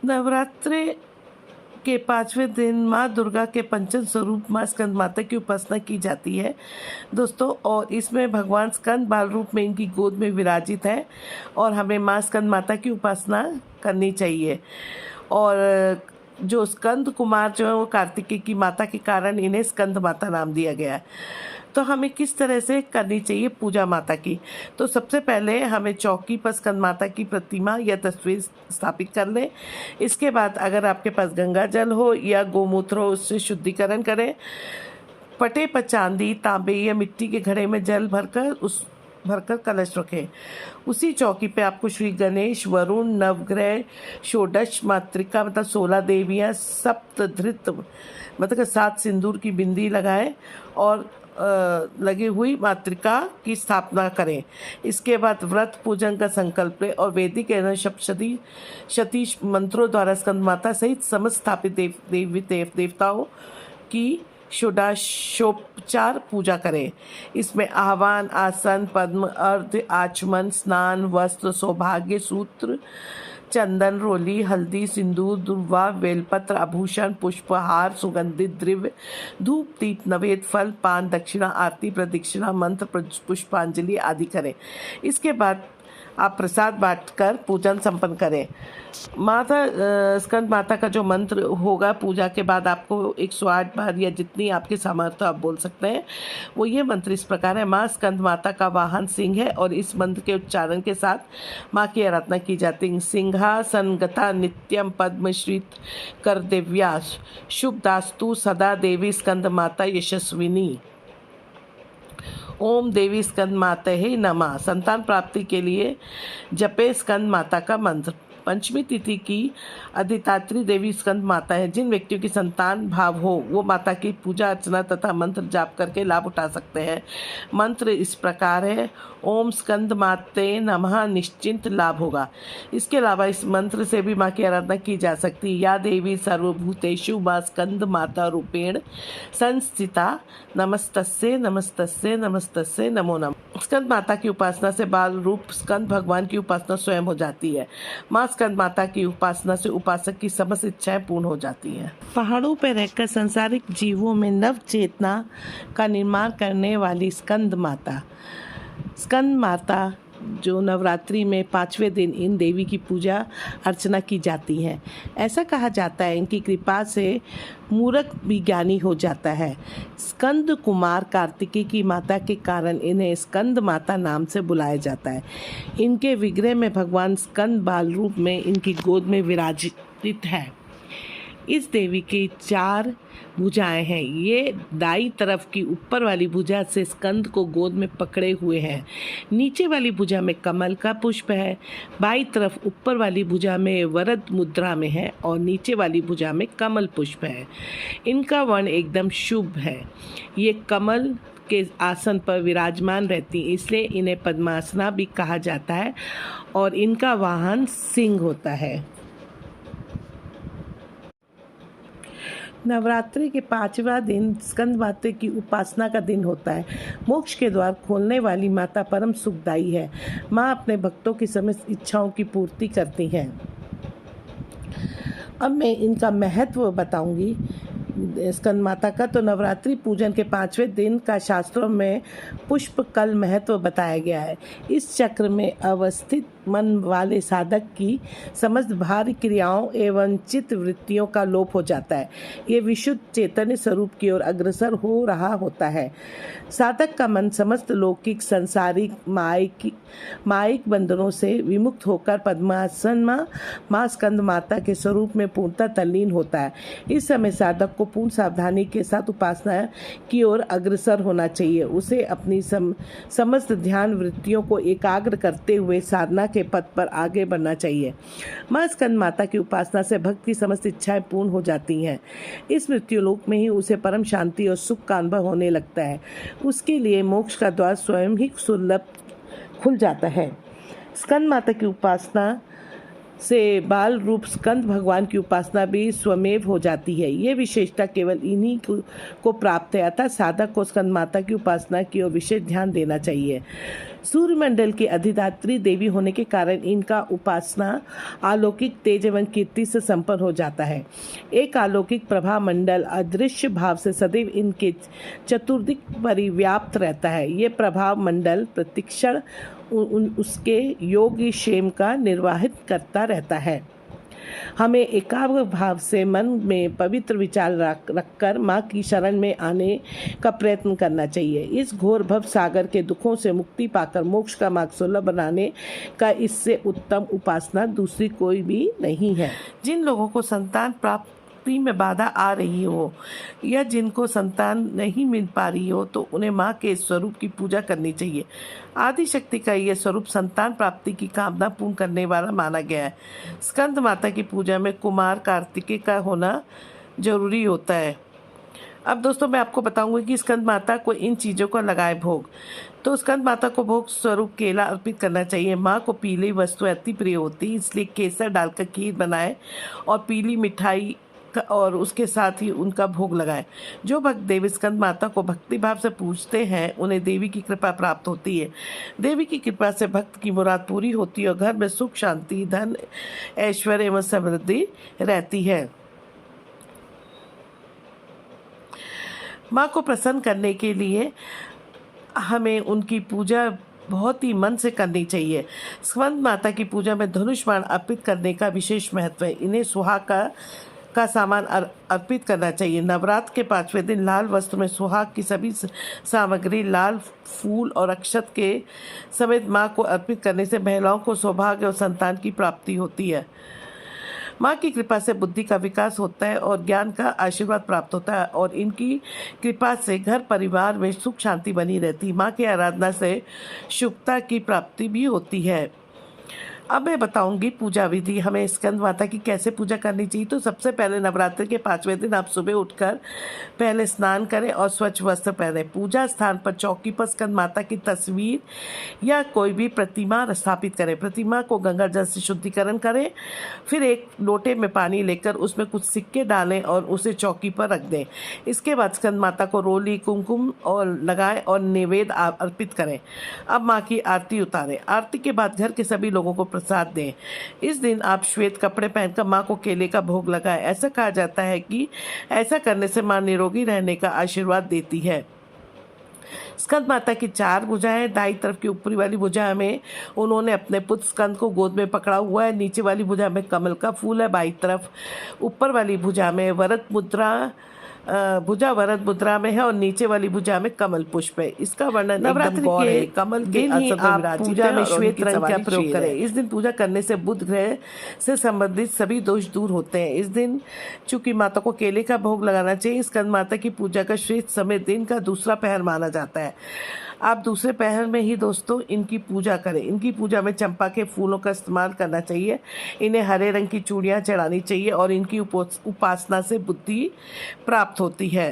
नवरात्रि के 5वें दिन माँ दुर्गा के पंचम स्वरूप माँ स्कंद माता की उपासना की जाती है दोस्तों। और इसमें भगवान स्कंद बाल रूप में इनकी गोद में विराजित है और हमें माँ स्कंद माता की उपासना करनी चाहिए। और जो स्कंद कुमार जो है वो कार्तिकेय की माता के कारण इन्हें स्कंद माता नाम दिया गया है। तो हमें किस तरह से करनी चाहिए पूजा माता की? तो सबसे पहले हमें चौकी पर स्कंद माता की प्रतिमा या तस्वीर स्थापित कर लें। इसके बाद अगर आपके पास गंगा जल हो या गोमूत्र हो उससे शुद्धिकरण करें। पटे पर चांदी, तांबे या मिट्टी के घड़े में जल भरकर कलश रखें। उसी चौकी पे आपको श्री गणेश, वरुण, नवग्रह, षोडश मातृका मतलब 16 देवियाँ, सप्तधृत मतलब 7 सिंदूर की बिंदी लगाएं और लगी हुई मातृका की स्थापना करें। इसके बाद व्रत पूजन का संकल्प लें और वैदिक एवं सप्तशती मंत्रों द्वारा स्कंद माता सहित समस्त स्थापित देवी देवताओं की षोडशोपचार पूजा करें। इसमें आह्वान, आसन, पद्म, अर्घ्य, आचमन, स्नान, वस्त्र, सौभाग्य सूत्र, चंदन, रोली, हल्दी, सिंदूर, दुर्वा, बेलपत्र, आभूषण, पुष्पहार, सुगंधित द्रव्य, धूप, दीप, नवेद, फल, पान, दक्षिणा, आरती, प्रदक्षिणा, मंत्र, पुष्पांजलि आदि करें। इसके बाद आप प्रसाद बांटकर पूजन संपन्न करें। स्कंद माता का जो मंत्र होगा पूजा के बाद आपको 108 बार या जितनी आपकी सामर्थ्य आप बोल सकते हैं वो ये मंत्र इस प्रकार है। माँ स्कंद माता का वाहन सिंह है और इस मंत्र के उच्चारण के साथ माँ की आराधना की जाती है। सिंहासनगता नित्यम पद्मश्रीत कर दिव्यास शुभदास्तु सदा देवी स्कंद माता यशस्विनी। ओम देवी स्कंद माता ही नमः। संतान प्राप्ति के लिए जपे स्कंद माता का मंत्र। पंचमी तिथि की अधिष्ठात्री देवी स्कंद माता है। जिन व्यक्तियों की संतान भाव हो वो माता की पूजा अर्चना तथा मंत्र जाप करके लाभ उठा सकते हैं। मंत्र इस प्रकार है, ओम स्कंद माते नमः, निश्चिंत लाभ होगा। इसके अलावा इस मंत्र से भी माँ की आराधना की जा सकती है। या देवी सर्वभूतेषु माँ स्कंद माता रूपेण संस्थिता, नमस्तस्ये नमस्तस्ये नमस्तस्ये नमो नमः। स्कंद माता की उपासना से बाल रूप स्कंद भगवान की उपासना स्वयं हो जाती है। माँ स्कंद माता की उपासना से उपासक की समस्त इच्छाएं पूर्ण हो जाती हैं। पहाड़ों पर रहकर संसारिक जीवों में नव चेतना का निर्माण करने वाली स्कंद माता जो नवरात्रि में 5वें दिन इन देवी की पूजा अर्चना की जाती है। ऐसा कहा जाता है इनकी कृपा से मूर्ख भी ज्ञानी हो जाता है। स्कंद कुमार कार्तिकेय की माता के कारण इन्हें स्कंद माता नाम से बुलाया जाता है। इनके विग्रह में भगवान स्कंद बाल रूप में इनकी गोद में विराजित है। इस देवी की 4 भुजाएं हैं। ये दाई तरफ की ऊपर वाली भुजा से स्कंद को गोद में पकड़े हुए हैं। नीचे वाली भुजा में कमल का पुष्प है। बाई तरफ ऊपर वाली भुजा में वरद मुद्रा में है और नीचे वाली भुजा में कमल पुष्प है। इनका वर्ण एकदम शुभ है। ये कमल के आसन पर विराजमान रहती हैं, इसलिए इन्हें पद्मासना भी कहा जाता है और इनका वाहन सिंह होता है। नवरात्रि के 5वां दिन स्कंद माता की उपासना का दिन होता है। मोक्ष के द्वार खोलने वाली माता परम सुखदायी है। माँ अपने भक्तों की समस्त इच्छाओं की पूर्ति करती हैं। अब मैं इनका महत्व बताऊंगी स्कंद माता का। तो नवरात्रि पूजन के 5वें दिन का शास्त्रों में पुष्प कल महत्व बताया गया है। इस चक्र में अवस्थित मन वाले साधक की समस्त भारी क्रियाओं एवं चित्त वृत्तियों का लोप हो जाता है। ये विशुद्ध चैतन्य स्वरूप की ओर अग्रसर हो रहा होता है। साधक का मन समस्त लौकिक संसारिक मायिक बंधनों से विमुक्त होकर पद्मासन माँ स्कंद माता के स्वरूप में पूर्णतः तल्लीन होता है। इस समय साधक को पूर्ण सावधानी के साथ उपासना की ओर अग्रसर होना चाहिए। उसे अपनी समस्त ध्यान वृत्तियों को एकाग्र करते हुए साधना के पथ पर आगे बढ़ना चाहिए। माँ स्कंद माता की उपासना से भक्त की समस्त इच्छाएं पूर्ण हो जाती हैं। इस मृत्युलोक में ही उसे परम शांति और सुख का अनुभव होने लगता है। उसके लिए मोक्ष का द्वार स्वयं ही सुलभ खुल जाता है। स्कंद माता की उपासना से बाल रूप स्कंद भगवान की उपासना भी स्वमेव हो जाती है। ये विशेषता केवल इन्हीं को प्राप्त है, अतः साधक को स्कंद माता की उपासना की ओर विशेष ध्यान देना चाहिए। सूर्यमंडल की अधिधात्री देवी होने के कारण इनका उपासना अलौकिक तेज एवं कीर्ति से संपन्न हो जाता है। एक अलौकिक प्रभा मंडल अदृश्य भाव से सदैव इनके चतुर्दिक परिव्याप्त रहता है। ये प्रभाव मंडल प्रतिक्षण उसके योगी क्षेम का निर्वाहित करता रहता है। हमें एकाग्र भाव से मन में पवित्र विचार रखकर माँ की शरण में आने का प्रयत्न करना चाहिए। इस घोर भव सागर के दुखों से मुक्ति पाकर मोक्ष का मार्ग सुलभ बनाने का इससे उत्तम उपासना दूसरी कोई भी नहीं है। जिन लोगों को संतान प्राप्ति में बाधा आ रही हो या जिनको संतान नहीं मिल पा रही हो तो उन्हें माँ के स्वरूप की पूजा करनी चाहिए। आदि शक्ति का यह स्वरूप संतान प्राप्ति की कामना पूर्ण करने वाला माना गया है। स्कंद माता की पूजा में कुमार कार्तिकेय का होना जरूरी होता है। अब दोस्तों मैं आपको बताऊंगी कि स्कंद माता को इन चीज़ों को लगाए भोग। तो स्कंद माता को भोग स्वरूप केला अर्पित करना चाहिए। माँ को पीली वस्तु अति प्रिय होती है, इसलिए केसर डालकर खीर बनाए और पीली मिठाई और उसके साथ ही उनका भोग लगाए। जो भक्त देवी स्कंद माता को भक्ति भाव से पूजते हैं उन्हें देवी की कृपा प्राप्त होती है। देवी की कृपा से भक्त की मुराद पूरी होती है और घर में सुख शांति धन ऐश्वर्य एवं समृद्धि रहती है। माँ को प्रसन्न करने के लिए हमें उनकी पूजा बहुत ही मन से करनी चाहिए। स्कंद माता की पूजा में धनुष बाण अर्पित करने का विशेष महत्व है। इन्हें सुहाग का सामान अर्पित करना चाहिए। नवरात्र के 5वें दिन लाल वस्त्र में सुहाग की सभी सामग्री लाल फूल और अक्षत के समेत माँ को अर्पित करने से महिलाओं को सौभाग्य और संतान की प्राप्ति होती है। माँ की कृपा से बुद्धि का विकास होता है और ज्ञान का आशीर्वाद प्राप्त होता है और इनकी कृपा से घर परिवार में सुख शांति बनी रहती है। माँ की आराधना से शुभता की प्राप्ति भी होती है। अब मैं बताऊंगी पूजा विधि, हमें स्कंद माता की कैसे पूजा करनी चाहिए। तो सबसे पहले नवरात्रि के 5वें दिन आप सुबह उठकर पहले स्नान करें और स्वच्छ वस्त्र पहनें। पूजा स्थान पर चौकी पर स्कंद माता की तस्वीर या कोई भी प्रतिमा स्थापित करें। प्रतिमा को गंगा जल से शुद्धिकरण करें। फिर एक लोटे में पानी लेकर उसमें कुछ सिक्के डालें और उसे चौकी पर रख दें। इसके बाद स्कंद माता को रोली कुमकुम और लगाएं और नैवेद्य अर्पित करें। अब माँ की आरती उतारें। आरती के बाद घर के सभी लोगों को प्रसाद दें। इस दिन आप श्वेत कपड़े पहनकर माँ को केले का भोग लगाएं। ऐसा कहा जाता है कि ऐसा करने से माँ निरोगी रहने का आशीर्वाद देती है। स्कंद माता की 4 भुजाएं। दाईं तरफ की ऊपरी वाली भुजा में उन्होंने अपने पुत्र स्कंद को गोद में पकड़ा हुआ है। नीचे वाली भुजा में कमल का फूल है। बाईं तरफ ऊपर वाली भुजा में वरद मुद्रा में है और नीचे वाली भुजा में कमल पुष्प है। इसका वर्णन नवरात्रि के कमल के आप पूजा में श्वेत रंग का प्रयोग करें। इस दिन पूजा करने से बुध ग्रह से संबंधित सभी दोष दूर होते हैं। इस दिन चूंकि माता को केले का भोग लगाना चाहिए। स्कंद माता की पूजा का श्रेष्ठ समय दिन का दूसरा पहर माना जाता है। आप दूसरे पहर में ही दोस्तों इनकी पूजा करें। इनकी पूजा में चंपा के फूलों का इस्तेमाल करना चाहिए। इन्हें हरे रंग की चूड़ियाँ चढ़ानी चाहिए और इनकी उपासना से बुद्धि प्राप्त होती है।